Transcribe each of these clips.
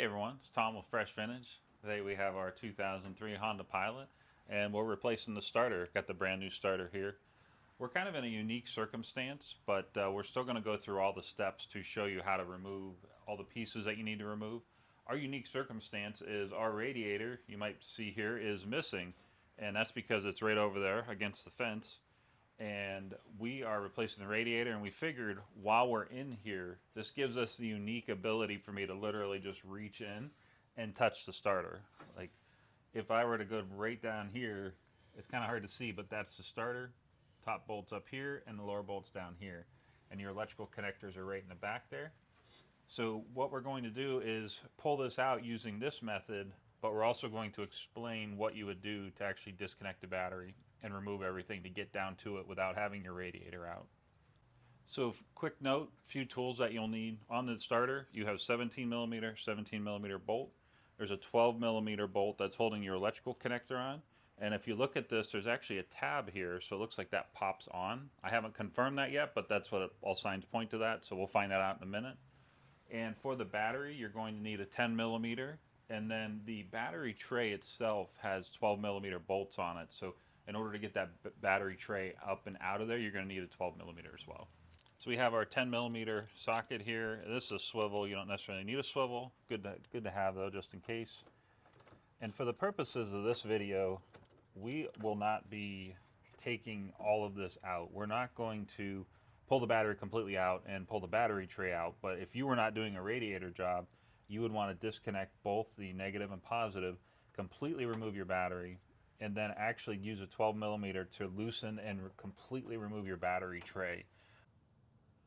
everyone, it's Tom with Fresh Vintage. Today we have our 2003 Honda Pilot and we're replacing the starter. Got the brand new starter here. We're kind of in a unique circumstance, but we're still going to go through all the steps to show you how to remove all the pieces that you need to remove. Our unique circumstance is our radiator, you might see here, is missing, and that's because it's right over there against the fence. And we are replacing the radiator, and we figured while we're in here, this gives us the unique ability for me to literally just reach in and touch the starter. Like if I were to go right down here, it's kind of hard to see, but that's the starter. Top bolt's up here and the lower bolt's down here, and your electrical connectors are right in the back there. So what we're going to do is pull this out using this method, but we're also going to explain what you would do to actually disconnect the battery and remove everything to get down to it without having your radiator out. So quick note, few tools that you'll need on the starter. You have 17 millimeter bolt. There's a 12 millimeter bolt that's holding your electrical connector on. And if you look at this, there's actually a tab here, so it looks like that pops on. I haven't confirmed that yet, but that's what all signs point to that, so we'll find that out in a minute. And for the battery, you're going to need a 10 millimeter, and then the battery tray itself has 12 millimeter bolts on it. So in order to get that battery tray up and out of there, you're going to need a 12 millimeter as well. So we have our 10 millimeter socket here. This is a swivel. You don't necessarily need a swivel. Good to have though, just in case. And for the purposes of this video, we will not be taking all of this out. We're not going to pull the battery completely out and pull the battery tray out, but if you were not doing a radiator job, you would want to disconnect both the negative and positive, completely remove your battery, and then actually use a 12 millimeter to loosen and completely remove your battery tray.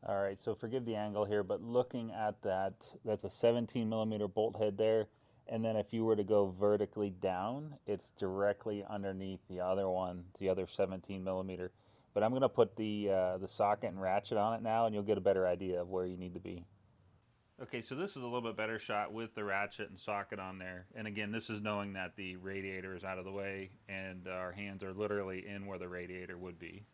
All right, so forgive the angle here, but looking at that, that's a 17 millimeter bolt head there. And then if you were to go vertically down, it's directly underneath the other one, the other 17 millimeter. But I'm going to put the socket and ratchet on it now, and you'll get a better idea of where you need to be. Okay, so this is a little bit better shot with the ratchet and socket on there. And again, this is knowing that the radiator is out of the way and our hands are literally in where the radiator would be.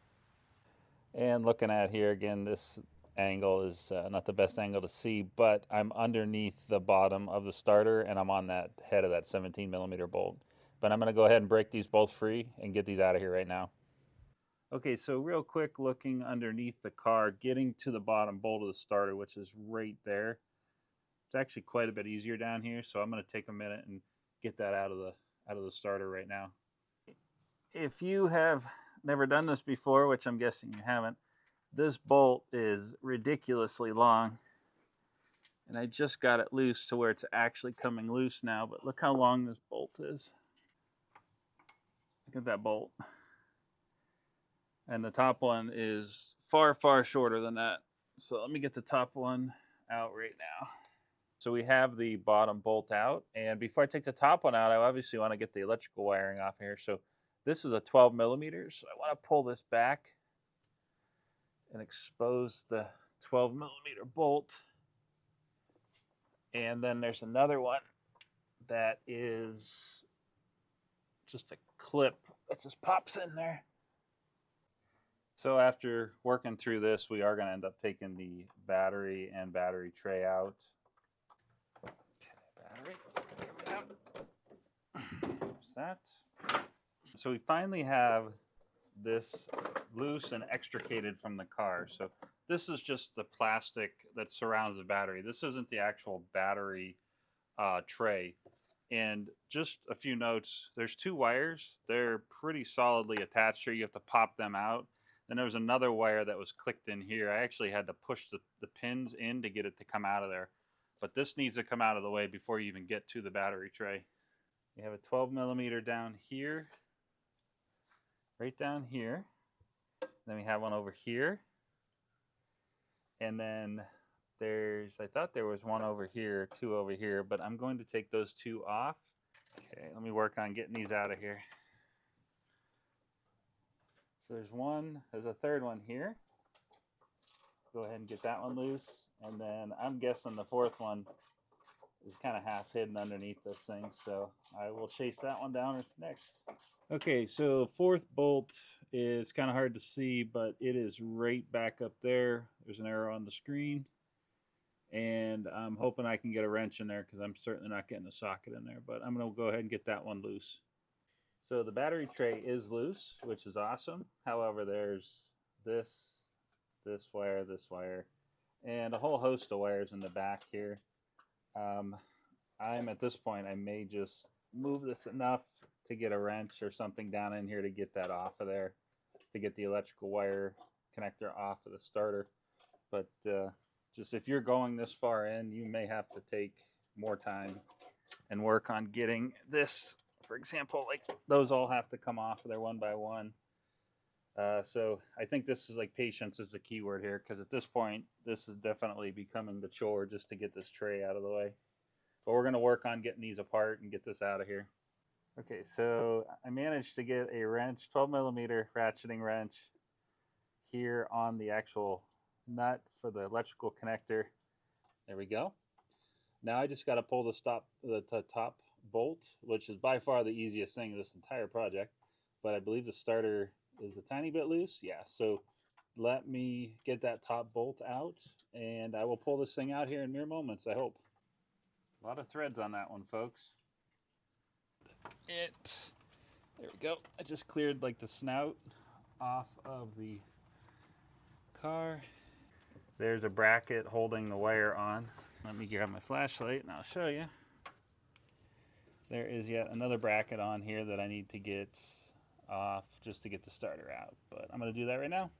And looking at here again, this angle is not the best angle to see, but I'm underneath the bottom of the starter and I'm on that head of that 17 millimeter bolt. But I'm going to go ahead and break these both free and get these out of here right now. Okay, so real quick, looking underneath the car, getting to the bottom bolt of the starter, which is right there. It's actually quite a bit easier down here, so I'm going to take a minute and get that out of the starter right now. If you have never done this before, which I'm guessing you haven't, this bolt is ridiculously long, and I just got it loose to where it's actually coming loose now, but look how long this bolt is. Look at that bolt. And the top one is far, far shorter than that. So let me get the top one out right now. So we have the bottom bolt out, and before I take the top one out, I obviously want to get the electrical wiring off here. So this is a 12 millimeters. So I want to pull this back and expose the 12 millimeter bolt. And then there's another one that is just a clip that just pops in there. So after working through this, we are going to end up taking the battery and battery tray out. Okay, battery out. There's that. So we finally have this loose and extricated from the car. So this is just the plastic that surrounds the battery. This isn't the actual battery tray. And just a few notes, there's two wires. They're pretty solidly attached here. You have to pop them out. Then there was another wire that was clicked in here. I actually had to push the pins in to get it to come out of there. But this needs to come out of the way before you even get to the battery tray. You have a 12 millimeter down here, right down here. Then we have one over here. And then I thought there was one over here, two over here, but I'm going to take those two off. Okay, let me work on getting these out of here. So there's a third one here. Go ahead and get that one loose. And then I'm guessing the fourth one is kind of half hidden underneath this thing. So I will chase that one down next. Okay, so fourth bolt is kind of hard to see, but it is right back up there. There's an arrow on the screen. and I'm hoping I can get a wrench in there because I'm certainly not getting a socket in there, but I'm going to go ahead and get that one loose. So the battery tray is loose, which is awesome. However, there's this, this wire, and a whole host of wires in the back here. I'm at this point, I may just move this enough to get a wrench or something down in here to get that off of there, to get the electrical wire connector off of the starter. But just if you're going this far in, you may have to take more time and work on getting this. For example, like those all have to come off of there one by one. So I think this is like patience is the key word here, because at this point, this is definitely becoming the chore just to get this tray out of the way. But we're going to work on getting these apart and get this out of here. Okay, so I managed to get a wrench, 12 millimeter ratcheting wrench here on the actual nut for the electrical connector. There we go. Now I just got to pull the top bolt, which is by far the easiest thing in this entire project. But I believe the starter is a tiny bit loose. Yeah, so let me get that top bolt out, and I will pull this thing out here in mere moments, I hope. A lot of threads on that one, folks. There we go. I just cleared like the snout off of the car. There's a bracket holding the wire on. Let me grab my flashlight and I'll show you. There is yet another bracket on here that I need to get off just to get the starter out, but I'm going to do that right now.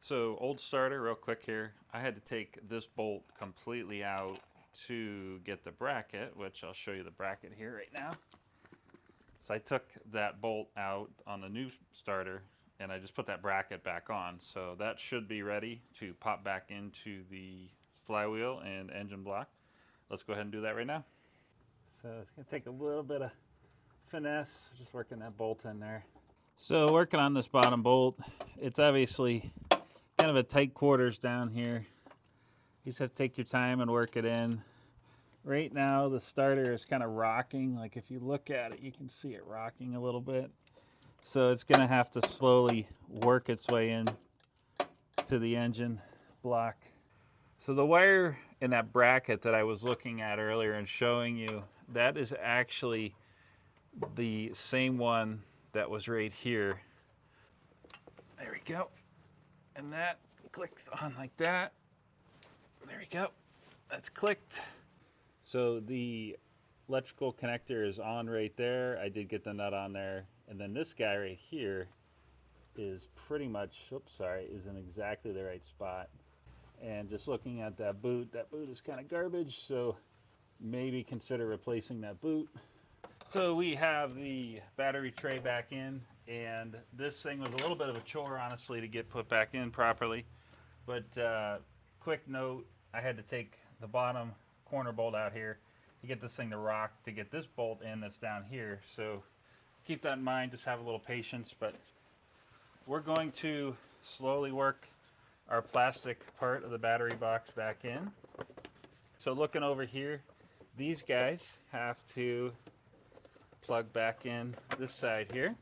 So old starter, real quick here. I had to take this bolt completely out to get the bracket, which I'll show you the bracket here right now. So I took that bolt out on the new starter and I just put that bracket back on. So that should be ready to pop back into the flywheel and engine block. Let's go ahead and do that right now. So it's going to take a little bit of finesse, just working that bolt in there. So working on this bottom bolt, it's obviously kind of a tight quarters down here. You just have to take your time and work it in. Right now the starter is kind of rocking. Like if you look at it, you can see it rocking a little bit. So it's going to have to slowly work its way in to the engine block. So the wire in that bracket that I was looking at earlier and showing you, that is actually the same one that was right here. There we go. And that clicks on like that. There we go. That's clicked. So the electrical connector is on right there. I did get the nut on there. And then this guy right here is pretty much, is in exactly the right spot. And just looking at that boot is kind of garbage, so maybe consider replacing that boot. So we have the battery tray back in, and this thing was a little bit of a chore, honestly, to get put back in properly. But quick note, I had to take the bottom corner bolt out here to get this thing to rock, to get this bolt in that's down here. So keep that in mind, just have a little patience, but we're going to slowly work our plastic part of the battery box back in. So looking over here, these guys have to plug back in this side here,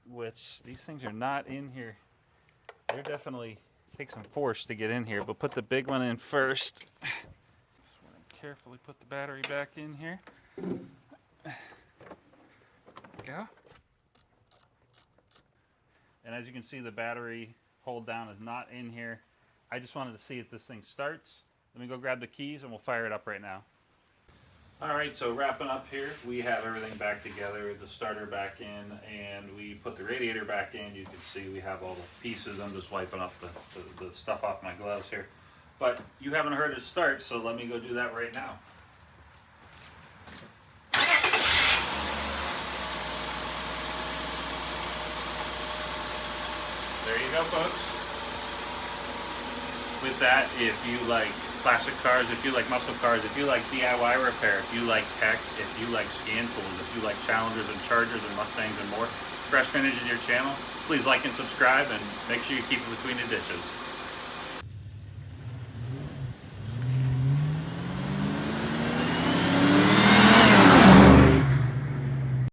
which these things are not in here. They're definitely take some force to get in here, but put the big one in first. Just want to carefully put the battery back in here. There we go. And as you can see, the battery hold down is not in here. I just wanted to see if this thing starts. Let me go grab the keys and we'll fire it up right now. All right, so wrapping up here, we have everything back together, the starter back in, and we put the radiator back in. You can see we have all the pieces. I'm just wiping up the stuff off my gloves here. But you haven't heard it start, so let me go do that right now. There you go, folks. With that, if you like classic cars, if you like muscle cars, if you like DIY repair, if you like tech, if you like scan tools, if you like Challengers and Chargers and Mustangs and more, Fresh Vintage is your channel. Please like and subscribe, and make sure you keep it between the ditches.